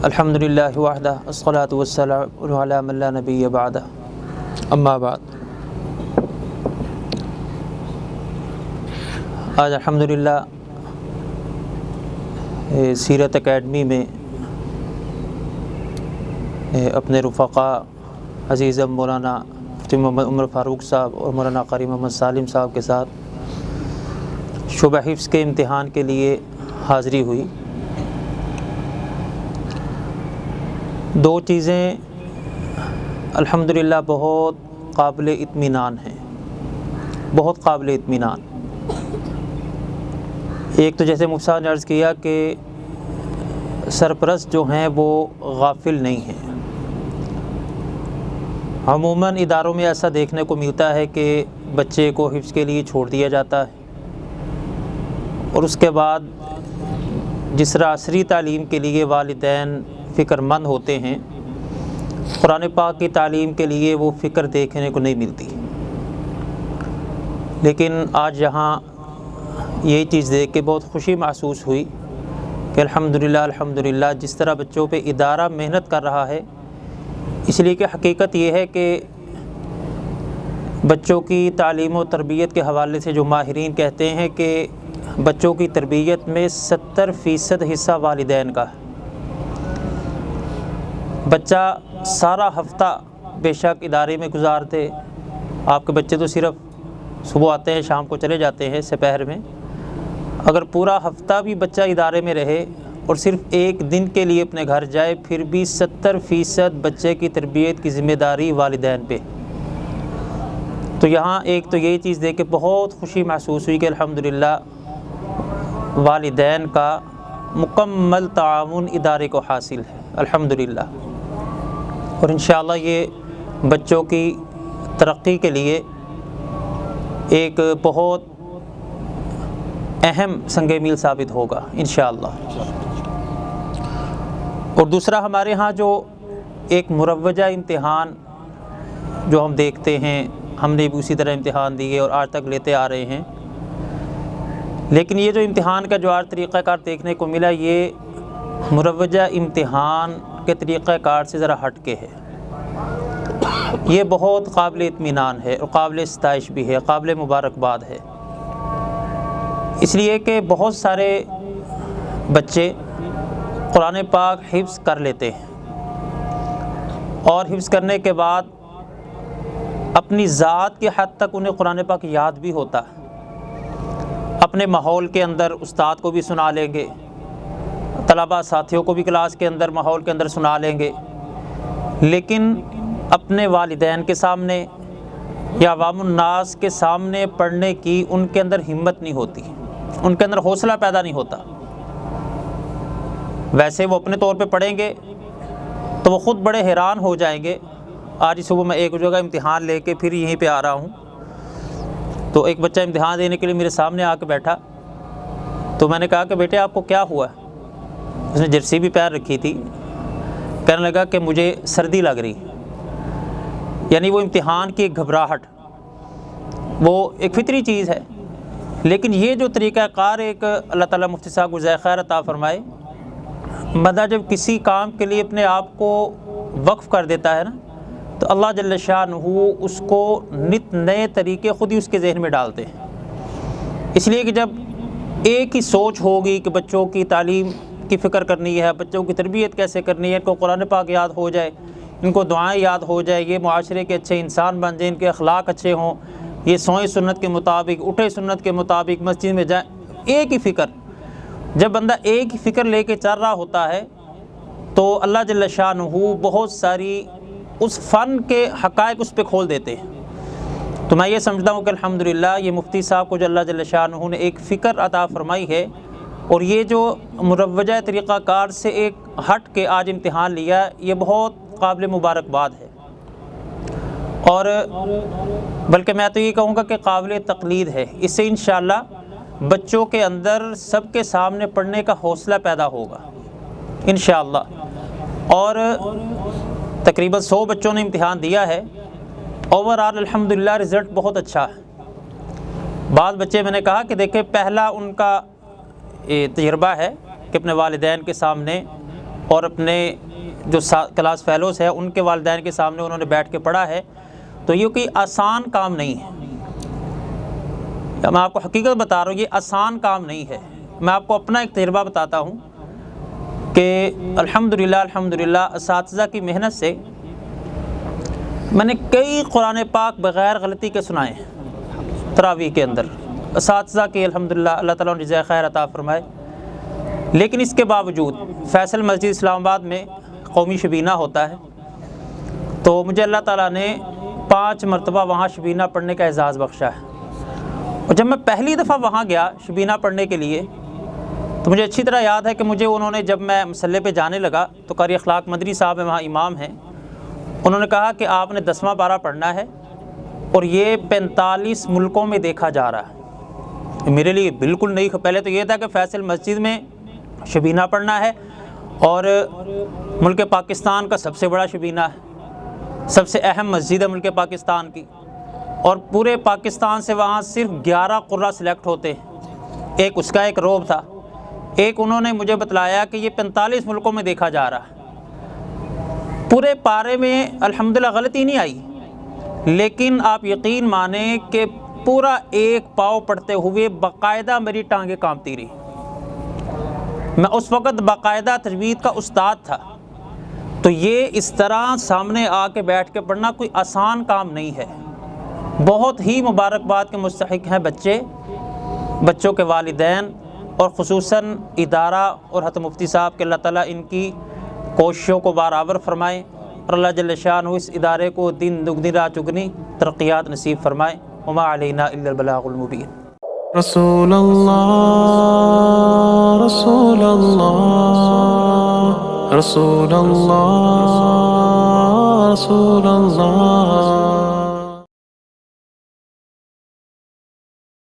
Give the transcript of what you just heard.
الحمدللہ وحدہ الصلاۃ والسلام علی من لا نبی بعدہ اما بعد۔ آج الحمدللہ سیرت اکیڈمی میں اپنے رفقاء عزیزم مولانا مفتی محمد عمر فاروق صاحب اور مولانا قاری محمد سالم صاحب کے ساتھ شعبہ حفظ کے امتحان کے لیے حاضری ہوئی۔ دو چیزیں الحمدللہ بہت قابل اطمینان ہیں، بہت قابل اطمینان۔ ایک تو جیسے مفتی صاحب نے عرض کیا کہ سرپرست جو ہیں وہ غافل نہیں ہیں۔ عموماً اداروں میں ایسا دیکھنے کو ملتا ہے کہ بچے کو حفظ کے لیے چھوڑ دیا جاتا ہے اور اس کے بعد جس طرح عصری تعلیم کے لیے والدین فکر مند ہوتے ہیں، قرآن پاک کی تعلیم کے لیے وہ فکر دیکھنے کو نہیں ملتی۔ لیکن آج یہاں یہی چیز دیکھ کے بہت خوشی محسوس ہوئی کہ الحمدللہ جس طرح بچوں پہ ادارہ محنت کر رہا ہے، اس لیے کہ حقیقت یہ ہے کہ بچوں کی تعلیم و تربیت کے حوالے سے جو ماہرین کہتے ہیں کہ بچوں کی تربیت میں 70% حصہ والدین کا ہے۔ بچہ سارا ہفتہ بے شک ادارے میں گزارتے، آپ کے بچے تو صرف صبح آتے ہیں شام کو چلے جاتے ہیں سپہر میں، اگر پورا ہفتہ بھی بچہ ادارے میں رہے اور صرف ایک دن کے لیے اپنے گھر جائے، پھر بھی 70% بچے کی تربیت کی ذمہ داری والدین پہ۔ تو یہاں ایک تو یہ چیز دیکھ کے بہت خوشی محسوس ہوئی کہ الحمدللہ والدین کا مکمل تعاون ادارے کو حاصل ہے الحمدللہ، اور انشاءاللہ یہ بچوں کی ترقی کے لیے ایک بہت اہم سنگ میل ثابت ہوگا انشاءاللہ۔ اور دوسرا ہمارے ہاں جو ایک مروجہ امتحان جو ہم دیکھتے ہیں، ہم نے بھی اسی طرح امتحان دیے اور آج تک لیتے آ رہے ہیں، لیکن یہ جو امتحان کا جو آج طریقہ کار دیکھنے کو ملا، یہ مروجہ امتحان کے طریقہ کار سے ذرا ہٹ کے ہے۔ یہ بہت قابل اطمینان ہے اور قابل ستائش بھی ہے، قابل مبارکباد ہے، اس لیے کہ بہت سارے بچے قرآن پاک حفظ کر لیتے ہیں اور حفظ کرنے کے بعد اپنی ذات کے حد تک انہیں قرآن پاک یاد بھی ہوتا ہے، اپنے ماحول کے اندر استاد کو بھی سنا لیں گے، طلباء ساتھیوں کو بھی کلاس کے اندر ماحول کے اندر سنا لیں گے، لیکن اپنے والدین کے سامنے یا عوام الناس کے سامنے پڑھنے کی ان کے اندر ہمت نہیں ہوتی، ان کے اندر حوصلہ پیدا نہیں ہوتا۔ ویسے وہ اپنے طور پہ پڑھیں گے تو وہ خود بڑے حیران ہو جائیں گے۔ آج ہی صبح میں ایک جگہ امتحان لے کے پھر یہیں پہ آ رہا ہوں، تو ایک بچہ امتحان دینے کے لیے میرے سامنے آ کے بیٹھا، تو میں نے کہا کہ بیٹے آپ کو کیا ہوا ہے؟ اس نے جرسی بھی پیر رکھی تھی، کہنے لگا کہ مجھے سردی لگ رہی، یعنی وہ امتحان کی ایک گھبراہٹ، وہ ایک فطری چیز ہے۔ لیکن یہ جو طریقہ کار ایک اللہ تعالیٰ مفتی صاحب کو جزائے خیر عطا فرمائے، بندہ جب کسی کام کے لیے اپنے آپ کو وقف کر دیتا ہے نا، تو اللہ جل شانہ اس کو نت نئے طریقے خود ہی اس کے ذہن میں ڈالتے ہیں۔ اس لیے کہ جب ایک ہی سوچ ہوگی کہ بچوں کی تعلیم کی فکر کرنی ہے، بچوں کی تربیت کیسے کرنی ہے، ان کو قرآن پاک یاد ہو جائے، ان کو دعائیں یاد ہو جائے، یہ معاشرے کے اچھے انسان بن جائیں، ان کے اخلاق اچھے ہوں، یہ سوئیں سنت کے مطابق، اٹھے سنت کے مطابق، مسجد میں جائیں، ایک ہی فکر۔ جب بندہ ایک ہی فکر لے کے چل رہا ہوتا ہے تو اللہ جل شانہ بہت ساری اس فن کے حقائق اس پہ کھول دیتے ہیں۔ تو میں یہ سمجھتا ہوں کہ الحمدللہ یہ مفتی صاحب کو جو اللہ جل شانہ نے ایک فکر عطا فرمائی ہے، اور یہ جو مروجہ طریقہ کار سے ایک ہٹ کے آج امتحان لیا، یہ بہت قابل مبارکباد ہے، اور بلکہ میں تو یہ کہوں گا کہ قابل تقلید ہے۔ اس سے انشاءاللہ بچوں کے اندر سب کے سامنے پڑھنے کا حوصلہ پیدا ہوگا انشاءاللہ۔ اور تقریباً 100 بچوں نے امتحان دیا ہے، اوورآل الحمدللہ رزلٹ بہت اچھا ہے۔ بعض بچے میں نے کہا کہ دیکھیں پہلا ان کا تجربہ ہے کہ اپنے والدین کے سامنے اور اپنے جو کلاس فیلوز ہیں ان کے والدین کے سامنے انہوں نے بیٹھ کے پڑھا ہے، تو یہ کوئی آسان کام نہیں ہے۔ میں آپ کو حقیقت بتا رہا ہوں، یہ آسان کام نہیں ہے۔ میں آپ کو اپنا ایک تجربہ بتاتا ہوں کہ الحمدللہ اساتذہ کی محنت سے میں نے کئی قرآن پاک بغیر غلطی کے سنائے ہیں تراویح کے اندر، اساتذہ کی الحمدللہ اللہ تعالیٰ نے جزائے خیر عطا فرمائے۔ لیکن اس کے باوجود فیصل مسجد اسلام آباد میں قومی شبینہ ہوتا ہے، تو مجھے اللہ تعالیٰ نے 5 مرتبہ وہاں شبینہ پڑھنے کا اعزاز بخشا ہے۔ اور جب میں پہلی دفعہ وہاں گیا شبینہ پڑھنے کے لیے، تو مجھے اچھی طرح یاد ہے کہ مجھے انہوں نے، جب میں مصلی پہ جانے لگا تو قاری اخلاق مدنی صاحب وہاں امام ہیں، انہوں نے کہا کہ آپ نے 10واں پارہ پڑھنا ہے اور یہ 45 ملکوں میں دیکھا جا رہا ہے۔ میرے لیے بالکل نہیں، پہلے تو یہ تھا کہ فیصل مسجد میں شبینہ پڑھنا ہے اور ملک پاکستان کا سب سے بڑا شبینہ ہے، سب سے اہم مسجد ہے ملک پاکستان کی، اور پورے پاکستان سے وہاں صرف 11 قرہ سلیکٹ ہوتے ہیں۔ ایک اس کا ایک روب تھا، ایک انہوں نے مجھے بتلایا کہ یہ 45 ملکوں میں دیکھا جا رہا ہے۔ پورے پارے میں الحمدللہ غلطی نہیں آئی، لیکن آپ یقین مانیں کہ پورا ایک پاؤ پڑھتے ہوئے باقاعدہ میری ٹانگیں کانپتی رہی۔ میں اس وقت باقاعدہ تجوید کا استاد تھا، تو یہ اس طرح سامنے آ کے بیٹھ کے پڑھنا کوئی آسان کام نہیں ہے۔ بہت ہی مبارکباد کے مستحق ہیں بچوں کے والدین، اور خصوصاً ادارہ اور حضرت مفتی صاحب کے اللہ تعالیٰ ان کی کوششوں کو برابر فرمائے، اور اللہ جل شانہ اس ادارے کو دن دگنی رات چگنی ترقیات نصیب فرمائے۔ وما علینا الا البلاغ المبین۔ رسول اللہ رسول اللہ رسول اللہ رسول اللہ